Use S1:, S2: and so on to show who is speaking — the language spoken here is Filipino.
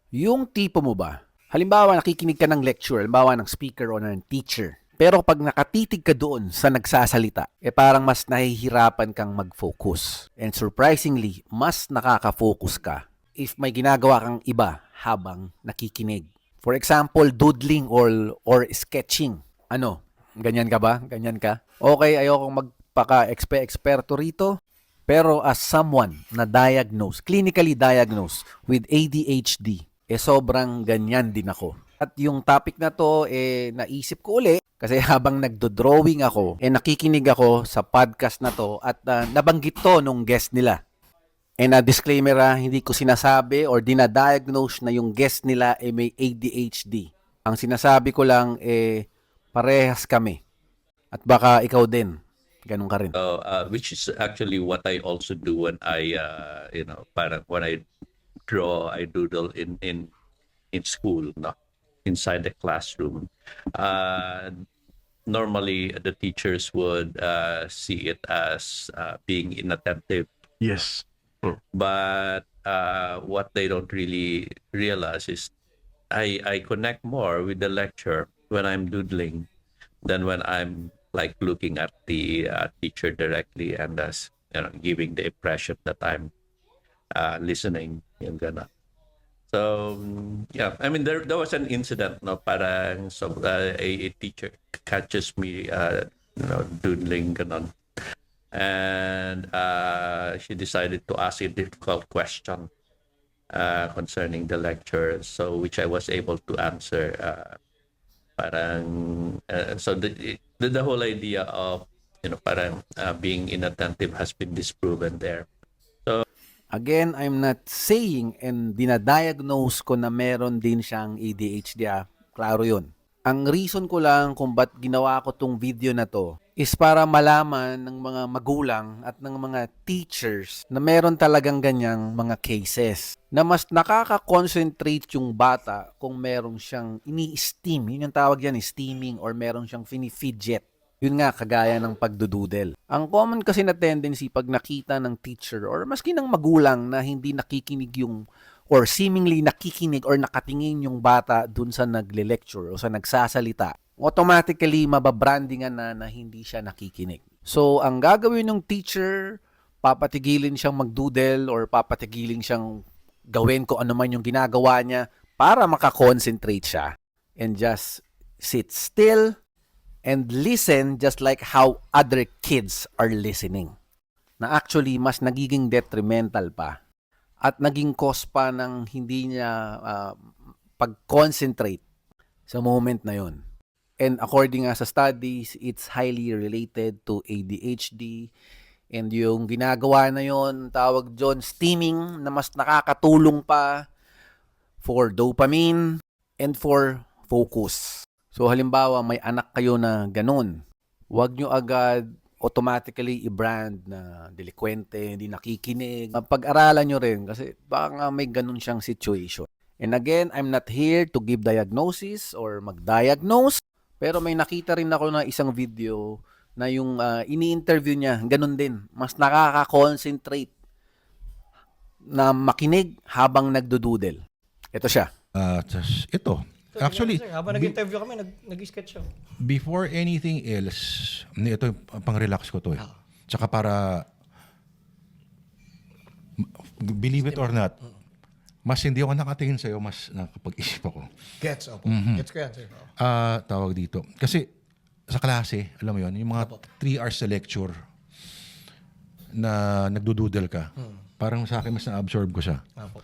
S1: Yung tipo mo ba, halimbawa nakikinig ka ng lecture, halimbawa ng speaker o ng teacher, pero pag nakatitig ka doon sa nagsasalita, parang mas nahihirapan kang mag-focus. And surprisingly, mas nakaka-focus ka if may ginagawa kang iba habang nakikinig. For example, doodling or sketching. Ano? Ganyan ka ba? Ganyan ka? Okay, ayokong magpaka-eksperto rito. Pero as someone na diagnosed, clinically diagnosed with ADHD, sobrang ganyan din ako. At yung topic na to, naisip ko uli kasi habang nagdo-drawing ako, nakikinig ako sa podcast na to at nabanggit to nung guest nila. And disclaimer, hindi ko sinasabi or dinadiagnose na yung guest nila may ADHD. Ang sinasabi ko lang, parehas kami. At baka ikaw din, ganun ka rin.
S2: Which is actually what I also do when I, parang when I draw, I doodle in school, no, inside the classroom. Normally, the teachers would see it as being inattentive.
S3: Yes.
S2: But what they don't really realize is I connect more with the lecture when I'm doodling than when I'm like looking at the teacher directly and giving the impression that I'm listening. Yung gana. So yeah, I mean there was an incident, no, parang a teacher catches me doodling ganon, and she decided to ask a difficult question concerning the lecture, so which I was able to answer. So the whole idea of parang being inattentive has been disproven there.
S1: Again, I'm not saying and dinadiagnose ko na meron din siyang ADHD. Klaro yun. Ang reason ko lang kung ba't ginawa ko tong video na to is para malaman ng mga magulang at ng mga teachers na meron talagang ganyang mga cases na mas nakaka-concentrate yung bata kung meron siyang ini-steam. Yun yung tawag yan, steaming, or meron siyang fini-fidget. Yun nga, kagaya ng pagdududel. Ang common kasi na tendency pag nakita ng teacher or maski ng magulang na hindi nakikinig yung or seemingly nakikinig or nakatingin yung bata dun sa nagle-lecture o sa nagsasalita, automatically mababrandingan na hindi siya nakikinig. So, ang gagawin ng teacher, papatigilin siyang magdudel or papatigilin siyang gawin ko ano man yung ginagawa niya para makakonsentrate siya and just sit still and listen just like how other kids are listening. Na actually, mas nagiging detrimental pa at naging cause pa ng hindi niya pag-concentrate sa moment na yon. And according sa studies, it's highly related to ADHD. And yung ginagawa na yon, tawag dyan, steaming, na mas nakakatulong pa for dopamine and for focus. So halimbawa may anak kayo na ganun, huwag nyo agad automatically i-brand na delikwente, hindi nakikinig. Pag-aralan nyo rin kasi baka may ganun siyang situation. And again, I'm not here to give diagnosis or mag-diagnose, pero may nakita rin ako na isang video na yung ini-interview niya, ganun din. Mas nakaka-concentrate na makinig habang nagdududel. Ito siya.
S3: Ito. Actually,
S4: habang nag-interview kami, nag-sketch siya.
S3: before anything else, ito pang-relax ko to eh. Tsaka para, believe it or not, mas hindi ako nakatingin sa'yo, mas nakapag-isip ako.
S4: Gets, opo. Gets ko yan, sir.
S3: Tawag dito. Kasi sa klase, alam mo yun, yung mga 3 hours sa lecture na nagdududel ka, parang sa akin mas na-absorb ko siya.
S4: Opo.